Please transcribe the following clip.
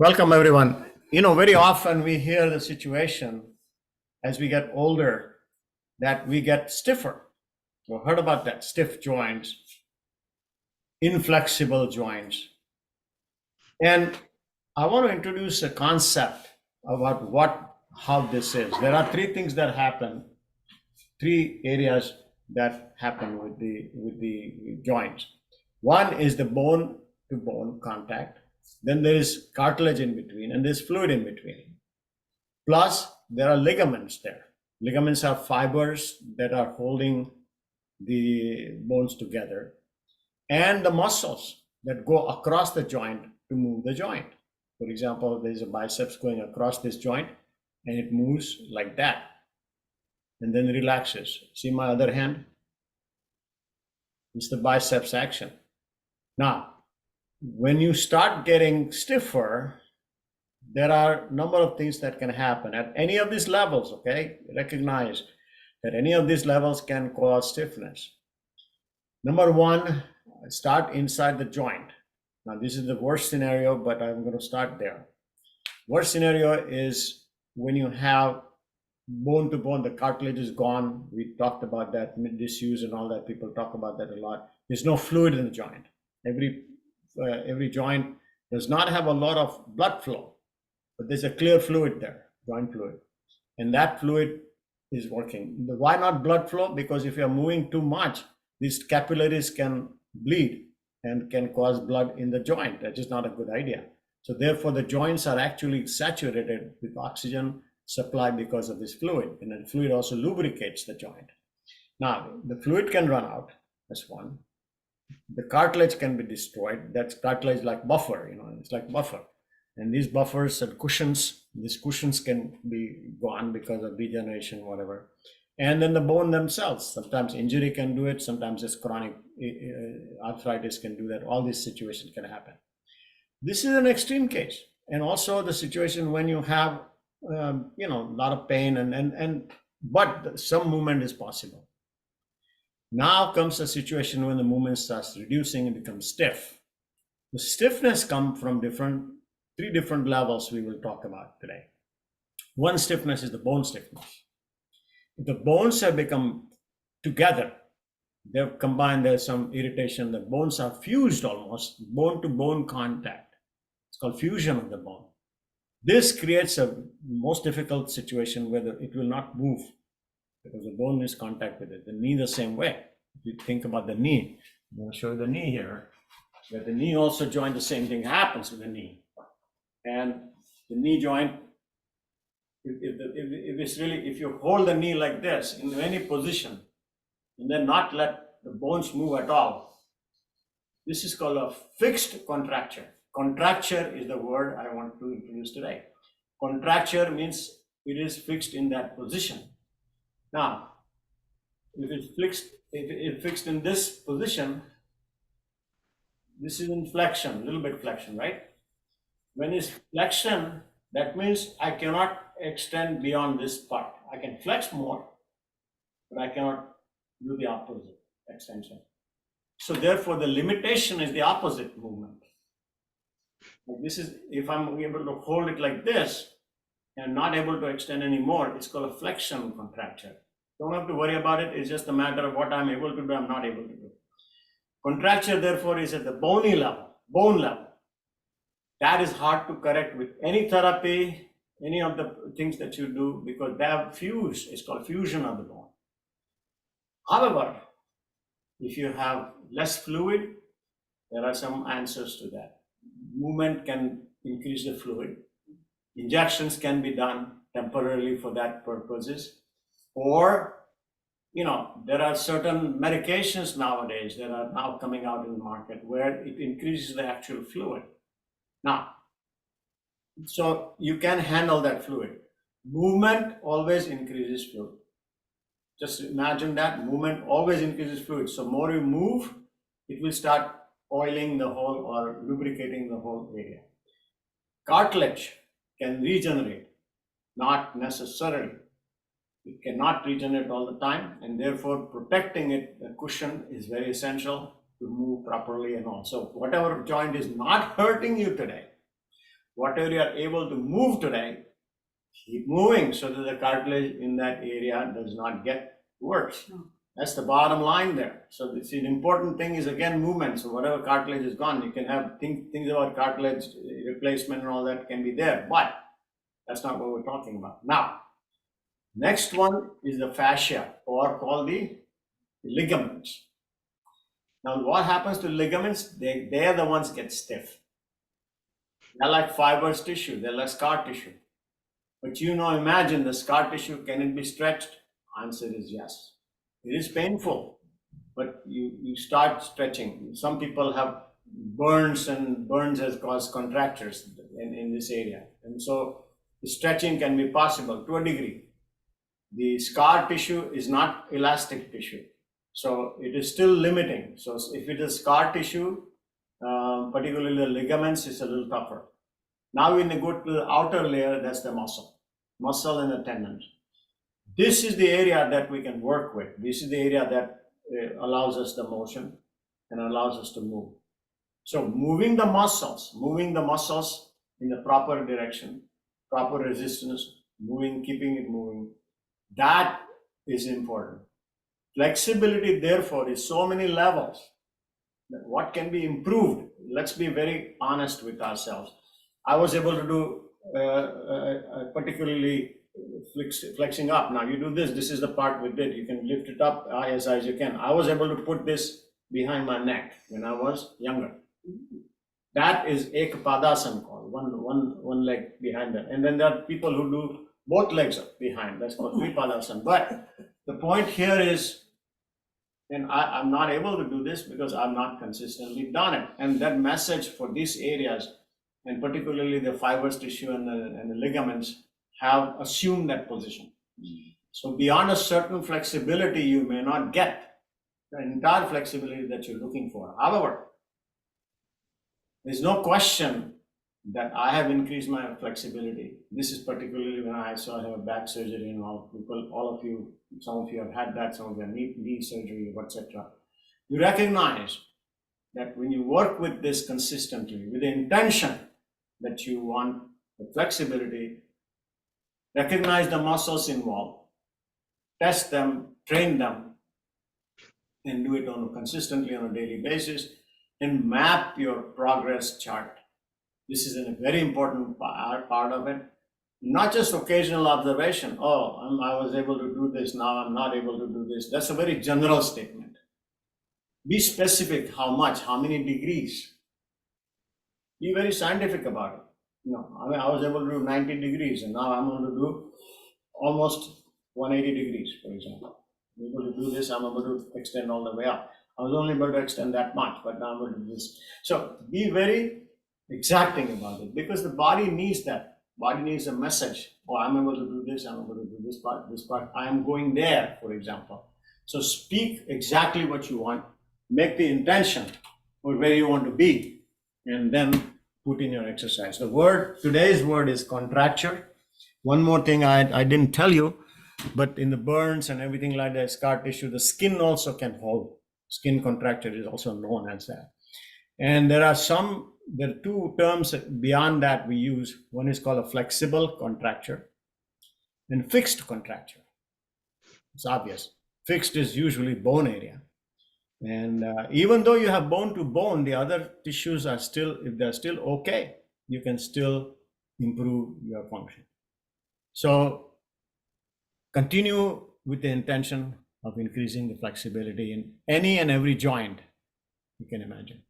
Welcome, everyone. Very often we hear the situation as we get older that we get stiffer. You've heard about that: stiff joints, inflexible joints. And I want to introduce a concept about how this is. There are three things that happen, three areas that happen with the joints. One is the bone to bone contact. Then there is cartilage in between, and there's fluid in between. Plus, there are ligaments there. Ligaments are fibers that are holding the bones together, and the muscles that go across the joint to move the joint. For example, there's a biceps going across this joint, and it moves like that, and then relaxes. See my other hand? It's the biceps action. Now, when you start getting stiffer, there are a number of things that can happen at any of these levels. Okay, recognize that any of these levels can cause stiffness. Number one, start inside the joint. Now, this is the worst scenario, but I'm going to start there. Worst scenario is when you have bone to bone, the cartilage is gone. We talked about that, disuse and all that. People talk about that a lot. There's no fluid in the joint. Every joint does not have a lot of blood flow, but there's a clear fluid there, joint fluid, and that fluid is working. Why not blood flow? Because if you're moving too much, these capillaries can bleed and can cause blood in the joint. That is not a good idea. So therefore, the joints are actually saturated with oxygen supply because of this fluid, and the fluid also lubricates the joint. Now, the fluid can run out. That's one. The cartilage can be destroyed. That's cartilage like buffer, it's like buffer. And these buffers and cushions, these cushions can be gone because of degeneration, whatever. And then the bone themselves, sometimes injury can do it, sometimes it's chronic arthritis can do that. All these situations can happen. This is an extreme case. And also the situation when you have, a lot of pain but some movement is possible. Now comes a situation when the movement starts reducing and becomes stiff. The stiffness comes from three different levels we will talk about today. One stiffness is the bone stiffness. If the bones have become together, they've combined, there's some irritation, the bones are fused almost, bone to bone contact. It's called fusion of the bone. This creates a most difficult situation where it will not move, because the bone is contact with it. The knee the same way. If you think about the knee, I'm going to show you the knee here, where the knee also joint, the same thing happens with the knee. And the knee joint, if you hold the knee like this in any position, and then not let the bones move at all, this is called a fixed contracture. Contracture is the word I want to introduce today. Contracture means it is fixed in that position. Now, if it's fixed in this position, this is in flexion, a little bit flexion, right? When it's flexion, that means I cannot extend beyond this part. I can flex more, but I cannot do the opposite extension. So therefore, the limitation is the opposite movement. This is, if I'm able to hold it like this and not able to extend anymore, it's called a flexion contracture. Don't have to worry about it. It's just a matter of what I'm able to do, I'm not able to do. Contracture, therefore, is at the bony level, bone level. That is hard to correct with any therapy, any of the things that you do, because they have fused. It's called fusion of the bone. However, if you have less fluid, there are some answers to that. Movement can increase the fluid. Injections can be done temporarily for that purposes. Or, there are certain medications nowadays that are now coming out in the market where it increases the actual fluid. Now, so you can handle that fluid. Movement always increases fluid. Just imagine that movement always increases fluid. So more you move, it will start oiling the whole or lubricating the whole area. Cartilage can regenerate, not necessarily. It cannot regenerate all the time, and therefore protecting it, the cushion is very essential to move properly and all. So whatever joint is not hurting you today, whatever you are able to move today, keep moving so that the cartilage in that area does not get worse. That's the bottom line there. So the important thing is again movement. So whatever cartilage is gone, you can have things about cartilage replacement and all that can be there, but that's not what we're talking about. Now, next one is the fascia, or called the ligaments. Now, what happens to ligaments? They're the ones get stiff. They're like fibrous tissue. They're like scar tissue. But imagine the scar tissue, can it be stretched? Answer is yes. It is painful, but you start stretching. Some people have burns, and burns has caused contractures in this area. And so the stretching can be possible to a degree. The scar tissue is not elastic tissue, so it is still limiting. So if it is scar tissue, particularly the ligaments, is a little tougher. Now when you go to the outer layer, that's the muscle and the tendons. This is the area that we can work with. This is the area that allows us the motion and allows us to move. So moving the muscles in the proper direction, proper resistance, keeping it moving, that is important. Flexibility, therefore, is so many levels. What can be improved? Let's be very honest with ourselves. I was able to do particularly flexing up. Now you do this. This is the part we did. You can lift it up as high as you can. I was able to put this behind my neck when I was younger. That is Ekpadasana called, one leg behind that. And then there are people who do both legs behind. That's called Vipadasana. But the point here is, and I'm not able to do this because I've not consistently done it. And that message for these areas, and particularly the fibrous tissue and the ligaments, have assumed that position. So beyond a certain flexibility, you may not get the entire flexibility that you're looking for. However, there's no question that I have increased my flexibility. This is particularly when I saw I have a back surgery, and all of you, some of you have had that, some of you have knee surgery, etc. You recognize that when you work with this consistently, with the intention that you want the flexibility, recognize the muscles involved, test them, train them, and do it consistently on a daily basis, and map your progress chart. This is a very important part of it. Not just occasional observation. Oh, I was able to do this, now I'm not able to do this. That's a very general statement. Be specific. How much? How many degrees? Be very scientific about it. I was able to do 90 degrees, and now I'm going to do almost 180 degrees, for example. I'm able to do this, I'm able to extend all the way up. I was only able to extend that much, but now I'm going to do this. So be very exacting about it, because the body needs that. Body needs a message. Oh, I'm able to do this, I'm able to do this part, I am going there, for example. So speak exactly what you want, make the intention for where you want to be, and then put in your exercise. Today's word is contracture. One more thing I didn't tell you, but in the burns and everything like that, scar tissue, the skin also can hold. Skin contracture is also known as that. And there are two terms beyond that we use. One is called a flexible contracture and fixed contracture. It's obvious. Fixed is usually bone area. And even though you have bone to bone, the other tissues are still, if they're still okay, you can still improve your function. So continue with the intention of increasing the flexibility in any and every joint you can imagine.